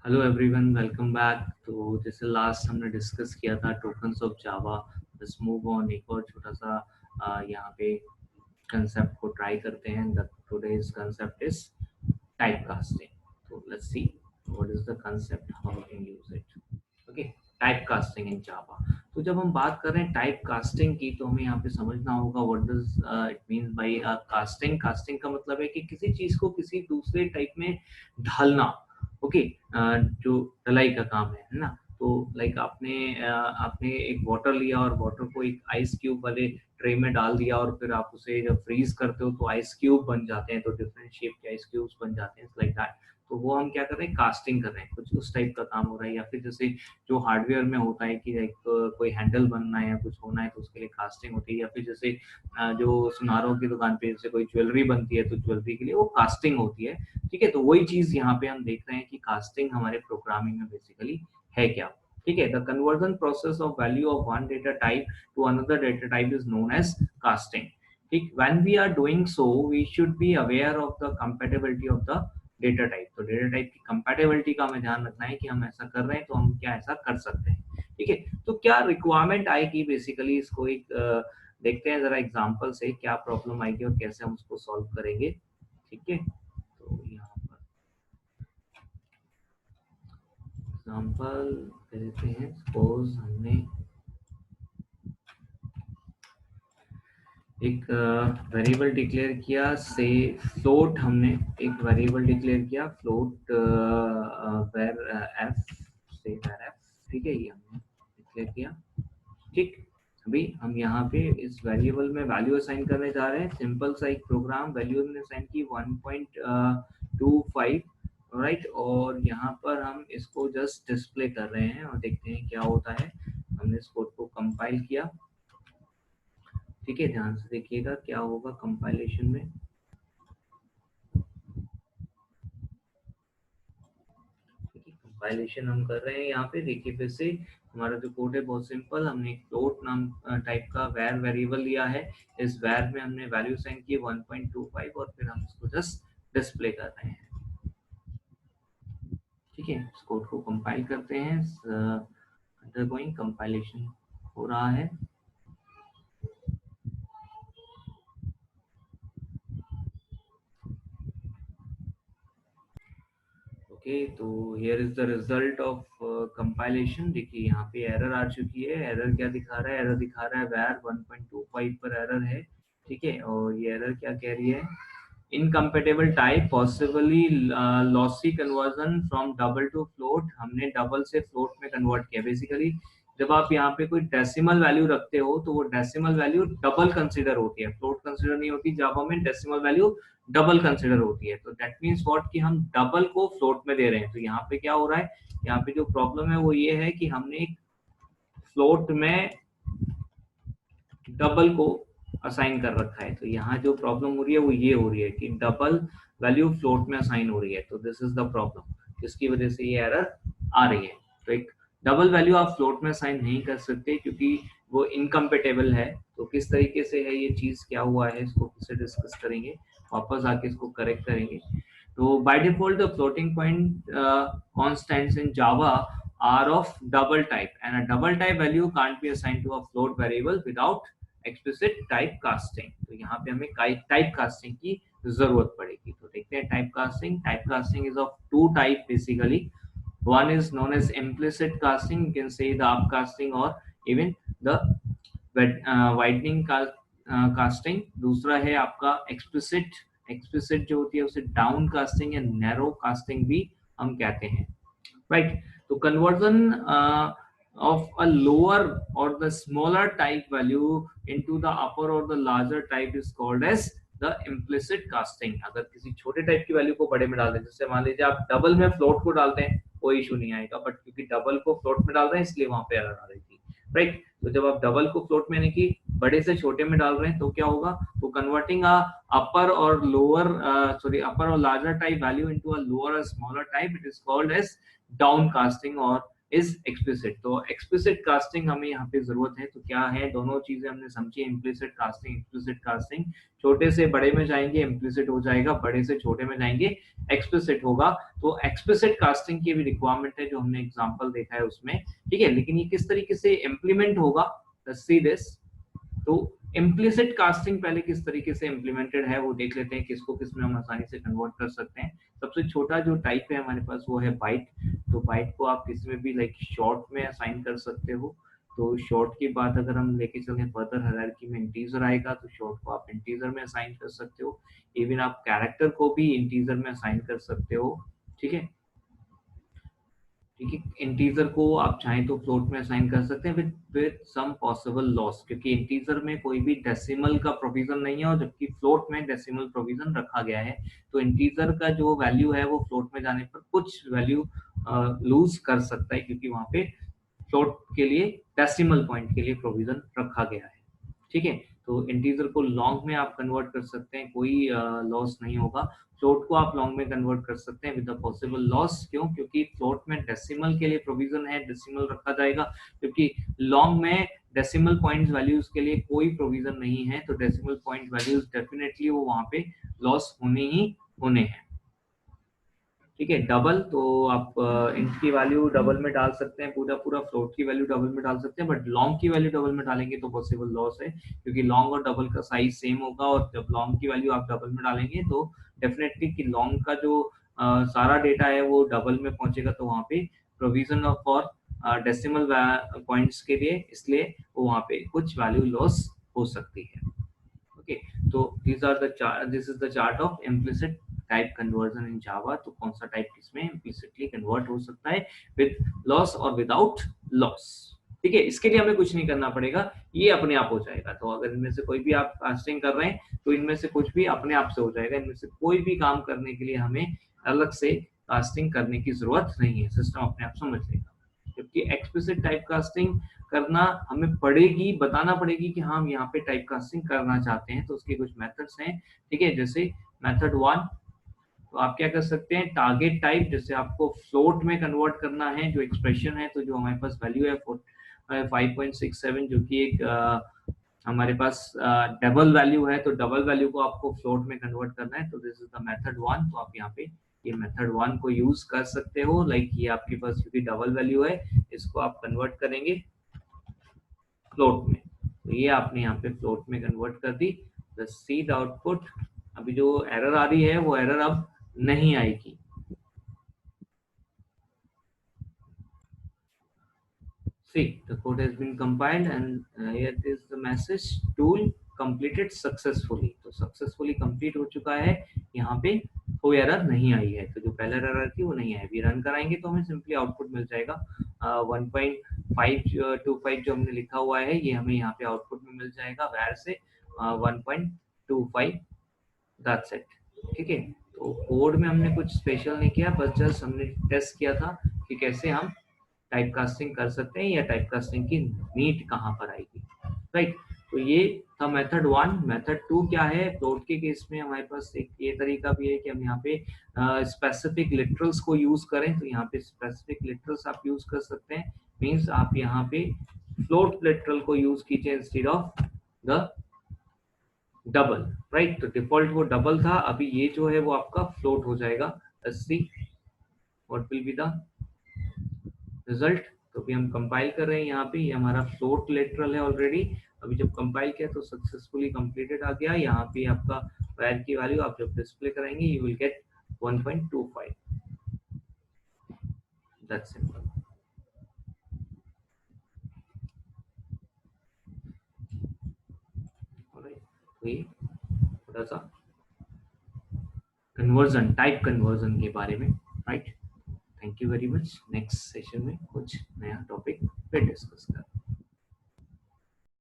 Hello everyone, welcome back. तो जैसे last हमने डिस्कस किया था टोकन्स ऑफ जावा, बस मूव ऑन एक और छोटा सा यहाँ पे कंसेप्ट को ट्राई करते हैं। The today's concept is type casting. तो let's see what is the concept, how we can use it. Okay, type casting in Java. तो जब हम बात कर रहे हैं टाइप कास्टिंग की, तो हमें यहाँ पे समझना होगा what does it mean by casting. Casting का मतलब है कि किसी चीज को किसी दूसरे टाइप में ढालना। ओके, जो ढलाई का काम है ना। तो लाइक आपने एक वाटर लिया और वाटर को एक आइस क्यूब वाले ट्रे में डाल दिया, और फिर आप उसे जब फ्रीज करते हो तो आइस क्यूब बन जाते हैं, तो डिफरेंट शेप के आइस क्यूब्स बन जाते हैं लाइक दैट। तो वो हम क्या कर रहे हैं, कास्टिंग कर रहे हैं, कुछ उस टाइप का काम हो रहा है। या फिर जैसे जो हार्डवेयर में होता है कि लाइक कोई हैंडल बनना है या कुछ होना है, तो उसके लिए कास्टिंग होती है। या फिर जैसे जो सुनारों की दुकान पे जैसे कोई ज्वेलरी बनती है, तो ज्वेलरी के लिए वो कास्टिंग होती है। ठीक है, तो वही चीज यहाँ पे हम देख रहे हैं कि कास्टिंग हमारे प्रोग्रामिंग में बेसिकली है क्या। ठीक है, the conversion process of value of one data type to another data type is known as casting. ठीक, when we are doing so we should be aware of the compatibility of the data type. तो data type की compatibility का हमें ध्यान रखना है कि हम ऐसा कर रहे हैं तो हम क्या ऐसा कर सकते हैं। ठीक है, तो क्या रिक्वायरमेंट आएगी बेसिकली, इसको एक देखते हैं जरा एग्जांपल से, क्या प्रॉब्लम आएगी और कैसे हम उसको सॉल्व करेंगे। ठीक है, तो यहाँ पर एग्जांपल देते हैं। सपोज हमने एक वेरिएबल डिक्लेयर किया, से फ्लोट। हमने एक वेरिएबल डिक्लेयर किया फ्लोट वेर एफ, से वेर एफ। ठीक है, ये हमने डिक्लेयर किया। ठीक, अभी हम यहाँ पे इस वेरिएबल में वैल्यू असाइन करने जा रहे हैं। सिंपल सा एक प्रोग्राम, वैल्यू हमने असाइन की 1.25, राइट। और यहाँ पर हम इसको जस्ट डिस्प्ले कर रहे हैं और देखते हैं क्या होता है। हमने इस कोड को कंपाइल किया। ठीक है, ध्यान से देखिएगा क्या होगा कंपाइलेशन में। कंपाइलेशन हम कर रहे हैं यहाँ पे, देखिए फिर से हमारा जो कोड है बहुत सिंपल। हमने एक फ्लोट नाम टाइप का वैर वेरिएबल लिया है। इस वैर में हमने वैल्यू सेंड की 1.25 और फिर हम इसको जस्ट डिस्प्ले कर रहे हैं। ठीक है, इस कोड को कंपाइल करते हैं। अंडरगोइंग कंपाइलेशन हो रहा है। ओके, तो here is the result of compilation. देखिए यहाँ पे एरर आ चुकी है। एरर क्या दिखा रहा है? एरर दिखा रहा है वैर 1.25 पर एरर है। ठीक है, और ये एरर क्या कह रही है? Incompatible type, possibly lossy conversion from double two float. हमने डबल से फ्लोट में कन्वर्ट किया। बेसिकली जब आप यहाँ पे कोई डेसिमल वैल्यू रखते हो तो वो डेसिमल वैल्यू डबल कंसीडर होती है, फ्लोट कंसीडर नहीं होती। जावा में डेसिमल वैल्यू डबल कंसीडर होती है। तो दैट मीन्स व्हाट, कि हम डबल को फ्लोट में दे रहे हैं। तो यहाँ पे क्या हो रहा है, यहाँ पे जो प्रॉब्लम है वो ये है कि हमने एक फ्लोट में डबल को असाइन कर रखा है। तो यहाँ जो प्रॉब्लम हो रही है वो ये हो रही है कि डबल वैल्यू फ्लोट में असाइन हो रही है। तो दिस इज द प्रॉब्लम, जिसकी वजह से ये एरर आ रही है। तो एक डबल वैल्यू आप फ्लोट में असाइन नहीं कर सकते क्योंकि वो इनकम्पेटेबल है। तो किस तरीके से है ये चीज, क्या हुआ है, इसको फिर से डिस्कस करेंगे, वापस आके इसको करेक्ट करेंगे। तो by default the floating point constants in Java are of double type, and a double type value can't be assigned to a float variable without explicit type casting। तो यहाँ पे हमें टाइप कास्टिंग की जरूरत पड़ेगी। तो देखते हैं type casting. Type casting is of two type basically. One is known as implicit casting, you can say the upcasting or even the widening casting. दूसरा है आपका एक्सप्लिसिट। एक्सप्लिसिट जो होती है उसे डाउन कास्टिंग या नैरो कास्टिंग भी हम कहते हैं, राइट। तो conversion of a lower or the smaller type value into the upper or the larger type is called as the implicit casting। अगर किसी छोटे टाइप की वैल्यू को बड़े में डाल दें, जैसे मान लीजिए आप डबल में फ्लोट को डालते हैं, कोई इशू नहीं आएगा, बट क्योंकि डबल को फ्लोट में डाल रहे हैं इसलिए वहां पे एरर आ रही थी, राइट। तो जब आप डबल को फ्लोट में यानी कि बड़े से छोटे में डाल रहे हैं तो क्या होगा, तो कन्वर्टिंग अ अपर और lower upper or larger type value into a lower or smaller type, it is called as down casting और इज एक्सप्लिसिट। तो एक्सप्लिसिट कास्टिंग हमें यहाँ पे जरूरत है। तो क्या है, दोनों चीजें हमने समझी, इम्प्लिसिट कास्टिंग, एक्सप्लिसिट कास्टिंग। छोटे से बड़े में जाएंगे इम्प्लिसिट हो जाएगा, बड़े से छोटे में जाएंगे एक्सप्लिसिट होगा। तो एक्सप्लिसिट कास्टिंग की भी रिक्वायरमेंट है जो हमने एग्जाम्पल देखा है उसमें, ठीक है। लेकिन ये किस तरीके से इम्प्लीमेंट होगा, लेट्स सी दिस। तो इम्प्लिसिट कास्टिंग पहले किस तरीके से इम्प्लीमेंटेड है वो देख लेते हैं, किसको किस में हम आसानी से कन्वर्ट कर सकते हैं। सबसे छोटा जो टाइप है हमारे पास वो है बाइट। तो बाइट को आप किसी में भी लाइक शॉर्ट में असाइन कर सकते हो। तो शॉर्ट की बात अगर हम लेके चलें फर्दर हायरार्की में इंटीजर आएगा, तो शॉर्ट को आप इंटीजर में असाइन कर सकते हो। इवन आप कैरेक्टर को भी इंटीजर में असाइन कर सकते हो, ठीक है। ठीक है, इंटीजर को आप चाहें तो फ्लोट में असाइन कर सकते हैं विद सम पॉसिबल लॉस, क्योंकि इंटीजर में कोई भी डेसिमल का प्रोविजन नहीं है और जबकि फ्लोट में डेसिमल प्रोविजन रखा गया है। तो इंटीजर का जो वैल्यू है वो फ्लोट में जाने पर कुछ वैल्यू लूज कर सकता है, क्योंकि वहां पे फ्लोट के लिए डेसिमल पॉइंट के लिए प्रोविजन रखा गया है, ठीक है। तो इंटीजर को लॉन्ग में आप कन्वर्ट कर सकते हैं, कोई लॉस नहीं होगा। फ्लोट को आप लॉन्ग में कन्वर्ट कर सकते हैं विद द पॉसिबल लॉस। क्यों? क्योंकि फ्लोट में डेसिमल के लिए प्रोविजन है, डेसिमल रखा जाएगा, क्योंकि लॉन्ग में डेसिमल पॉइंट्स वैल्यूज के लिए कोई प्रोविजन नहीं है। तो डेसिमल पॉइंट वैल्यूज डेफिनेटली वो वहां पे लॉस होने ही होने हैं, ठीक है। डबल तो आप इंट की वैल्यू डबल में डाल सकते हैं, पूरा पूरा फ्लोट की वैल्यू डबल में डाल सकते हैं, बट लॉन्ग की वैल्यू डबल में डालेंगे तो पॉसिबल लॉस है, क्योंकि लॉन्ग और डबल का साइज सेम होगा। और जब लॉन्ग की वैल्यू आप डबल में डालेंगे तो डेफिनेटली कि लॉन्ग का जो सारा डेटा है वो डबल में पहुंचेगा, तो वहां पे provision of for decimal points के लिए, इसलिए वो वहां पे कुछ वैल्यू लॉस हो सकती है। ओके, तो this is the chart of implicit type conversion in Java. तो कौन सा टाइप किसमें इम्प्लिसिटली कन्वर्ट हो सकता है, विद लॉस और विदाउट लॉस, ठीक है। इसके लिए हमें कुछ नहीं करना पड़ेगा, ये अपने आप हो जाएगा। तो अगर इनमें से कोई भी आप कास्टिंग कर रहे हैं तो इनमें से कुछ भी अपने आप से हो जाएगा। इनमें से कोई भी काम करने के लिए हमें अलग से कास्टिंग करने की जरूरत नहीं है, सिस्टम अपने आप समझ लेगा। जबकि एक्सप्लिसिट टाइप कास्टिंग करना हमें पड़ेगी, बताना पड़ेगी कि हम यहाँ पे टाइप कास्टिंग करना चाहते हैं। तो उसके कुछ मेथड्स हैं, ठीक है। जैसे मेथड 1, तो आप क्या कर सकते हैं, टारगेट टाइप, जैसे आपको फ्लोट में कन्वर्ट करना है जो एक्सप्रेशन है। तो जो हमारे पास वैल्यू है 5.67, जो कि एक हमारे पास डबल वैल्यू है, तो डबल वैल्यू को आपको फ्लोट में कन्वर्ट करना है। तो दिस इज द मेथड 1। तो आप यहाँ पे ये मेथड 1 को यूज कर सकते हो। लाइक ये आपके पास क्योंकि डबल वैल्यू है, इसको आप कन्वर्ट करेंगे फ्लोट में। तो ये आपने यहाँ पे फ्लोट में कन्वर्ट कर दी। द सीड आउटपुट, अभी जो एरर आ रही है वो एरर अब नहीं आएगी। See, the code has been compiled and here is the message, tool completed successfully। तो सक्सेसफुली कंप्लीट हो चुका है, यहाँ पे कोई एरर नहीं आई है। तो जो पहले एरर थी वो नहीं आई। अभी रन कराएंगे तो हमें सिंपली आउटपुट मिल जाएगा 1.525 जो हमने लिखा हुआ है, ये हमें यहाँ पे आउटपुट में मिल जाएगा वैर से 1.25, दैट्स इट, ठीक है। तो कोड में हमने कुछ स्पेशल नहीं किया, बस जस्ट हमने टेस्ट किया था कि कैसे हम टाइप कास्टिंग कर सकते हैं या टाइप कास्टिंग की नीड कहाँ पर आएगी, राइट। तो ये था मेथड 1। मेथड 2 क्या है, फ्लोट के केस में हमारे पास एक ये तरीका भी है कि हम यहाँ पे स्पेसिफिक लिटरल्स को यूज करें। तो यहाँ पे स्पेसिफिक लिटरल्स आप यूज कर सकते हैं, मीन्स आप यहाँ पे फ्लोट लिटरल को यूज कीजिए instead of the double, right. तो डिफॉल्ट वो डबल था, अभी ये जो है वो आपका फ्लोट हो जाएगा। 80, what will be the result. तो अभी हम कंपाइल कर रहे हैं, यहाँ पे ये हमारा फ्लोट लेटरल है ऑलरेडी। अभी जब कंपाइल किया तो सक्सेसफुली कंप्लीटेड आ गया। यहाँ पे आपका वैर की वैल्यू आप जब डिस्प्ले करेंगे you will get 1.25, that's simple. Alright, तो ये थोड़ा सा कन्वर्जन, टाइप कन्वर्जन के बारे में, right. Thank you very much. Next session में कुछ नया टॉपिक फिर डिस्कस करें।